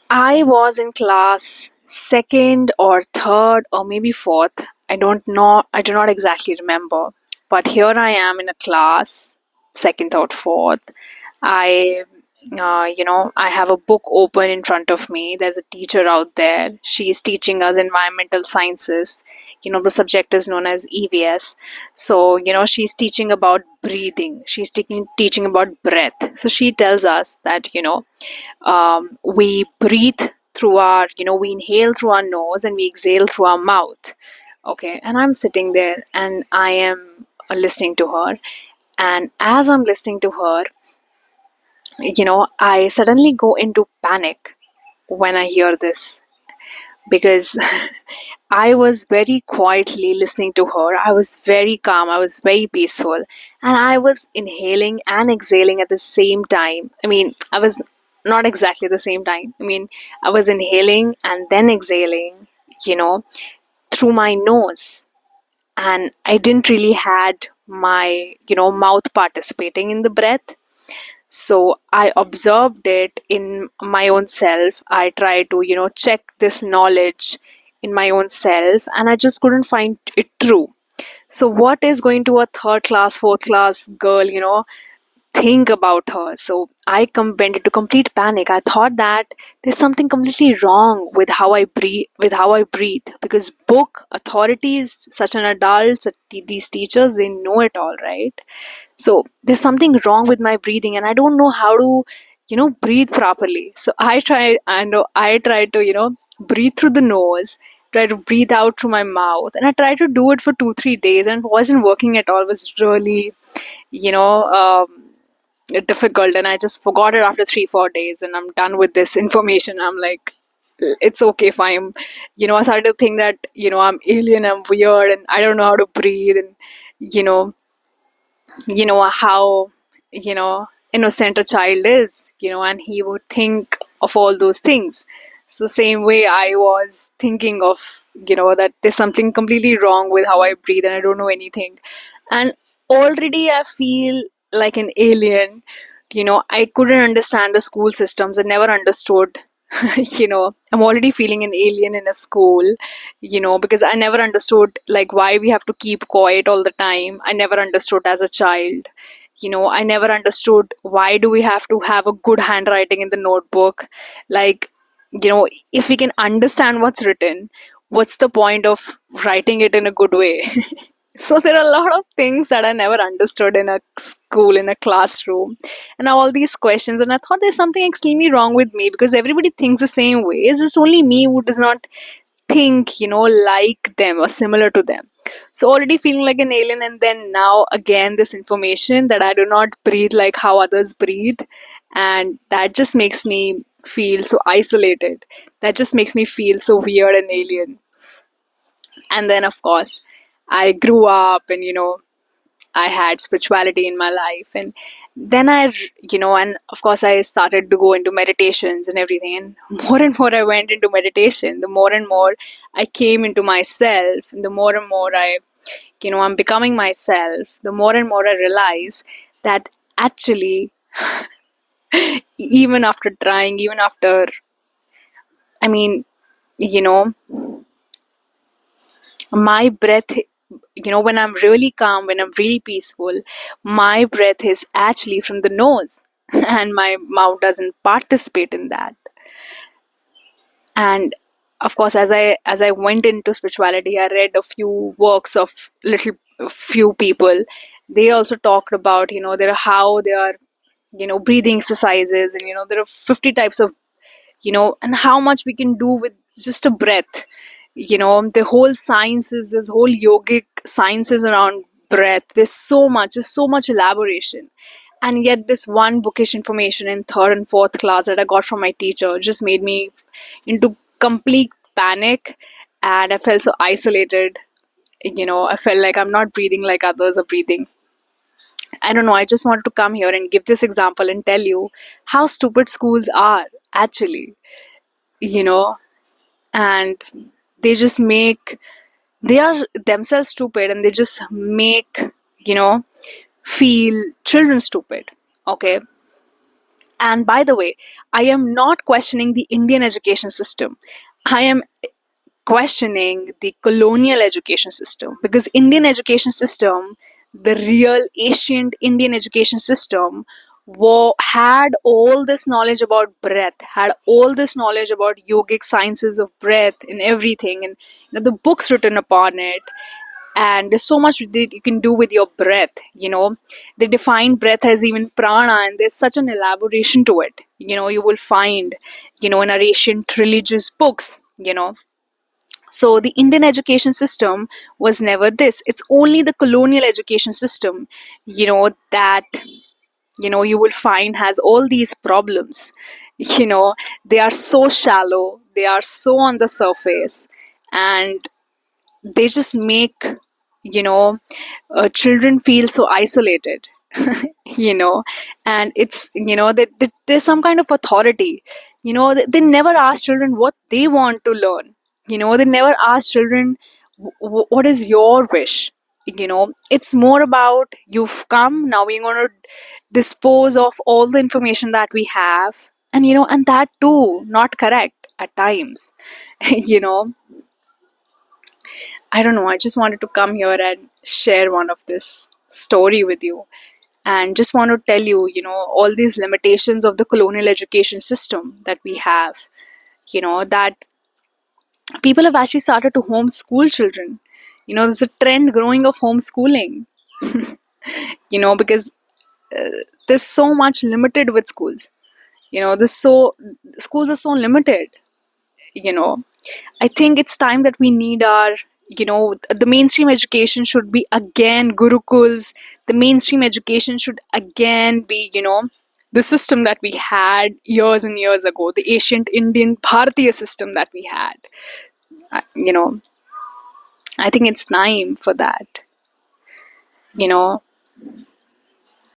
I was in class second or third or maybe fourth. I don't know. I do not exactly remember. But here I am in a class, second, third, fourth. I, I have a book open in front of me. There's a teacher out there. She's teaching us environmental sciences. The subject is known as EVS. So, she's teaching about breathing. She's teaching about breath. So she tells us that, we breathe through we inhale through our nose and we exhale through our mouth. Okay. And I'm sitting there and I am listening to her. And as I'm listening to her, I suddenly go into panic when I hear this because I was very quietly listening to her. I was very calm. I was very peaceful. And I was inhaling and exhaling at the same time. I mean, I was not exactly the same time. I mean, I was inhaling and then exhaling, you know, through my nose. And I didn't really had my, mouth participating in the breath. So I observed it in my own self. I tried to, check this knowledge in my own self, and I just couldn't find it true. So, what is going to a third class, fourth class girl, think about her? So, went into complete panic. I thought that there's something completely wrong with how I breathe, because book authorities, such an adult, these teachers, they know it all, right? So there's something wrong with my breathing and I don't know how to breathe properly. So I tried to breathe through the nose, try to breathe out through my mouth, and I tried to do it for 2 3 days and it wasn't working at all. It was really you know difficult, and I just forgot it after 3 4 days, and I'm done with this information. I'm like, it's okay if I'm I started to think that I'm alien, I'm weird, and I don't know how to breathe, and you know how innocent a child is, and he would think of all those things. So same way I was thinking of that there's something completely wrong with how I breathe and I don't know anything. And already I feel like an alien. I couldn't understand the school systems. I never understood. I'm already feeling an alien in a school, because I never understood like why we have to keep quiet all the time. I never understood as a child. I never understood why do we have to have a good handwriting in the notebook. Like, if we can understand what's written, what's the point of writing it in a good way? So there are a lot of things that I never understood in a school, in a classroom, and all these questions. And I thought there's something extremely wrong with me because everybody thinks the same way. It's just only me who does not think, like them or similar to them. So already feeling like an alien, and then now again this information that I do not breathe like how others breathe, and that just makes me feel so isolated. That just makes me feel so weird and alien. And then of course I grew up, and I had spirituality in my life, and then and of course I started to go into meditations and everything, and more and more I went into meditation, the more and more I came into myself, and the more and more I'm becoming myself, the more and more I realize that actually, even after trying, even after, I mean, you know, my breath, when I'm really calm, when I'm really peaceful, my breath is actually from the nose and my mouth doesn't participate in that. And of course, as I went into spirituality, I read a few works of little few people. They also talked about there are how they are breathing exercises, and there are 50 types of and how much we can do with just a breath. The whole sciences, this whole yogic sciences around breath, there's so much elaboration. And yet this one bookish information in third and fourth class that I got from my teacher just made me into complete panic, and I felt so isolated. I felt like I'm not breathing like others are breathing. I don't know, I just wanted to come here and give this example and tell you how stupid schools are actually. you know and they just make they are themselves stupid, and they just make you know feel children stupid. Okay. And by the way, I am not questioning the Indian education system. I am questioning the colonial education system, because Indian education system, the real ancient Indian education system, had all this knowledge about breath, had all this knowledge about yogic sciences of breath and everything, and the books written upon it. And there's so much that you can do with your breath. They define breath as even prana, and there's such an elaboration to it. You will find in our ancient religious books. So the Indian education system was never this. It's only the colonial education system, that you will find has all these problems. you know they are so shallow, they are so on the surface, and they just make you know children feel so isolated. you know and it's that there's some kind of authority. They never ask children what they want to learn. They never ask children, what is your wish. It's more about, you've come, now we're going to dispose of all the information that we have, and that too not correct at times. you know I don't know. I just wanted to come here and share one of this story with you, and just want to tell you, all these limitations of the colonial education system that we have, that people have actually started to homeschool children. There's a trend growing of homeschooling, because uh, there's so much limited with schools. Schools are so limited. you know I think it's time that we need our, the mainstream education should be again gurukuls. The mainstream education should again be, the system that we had years and years ago, the ancient Indian Bharatiya system that we had. I- You know, I think it's time for that. You know,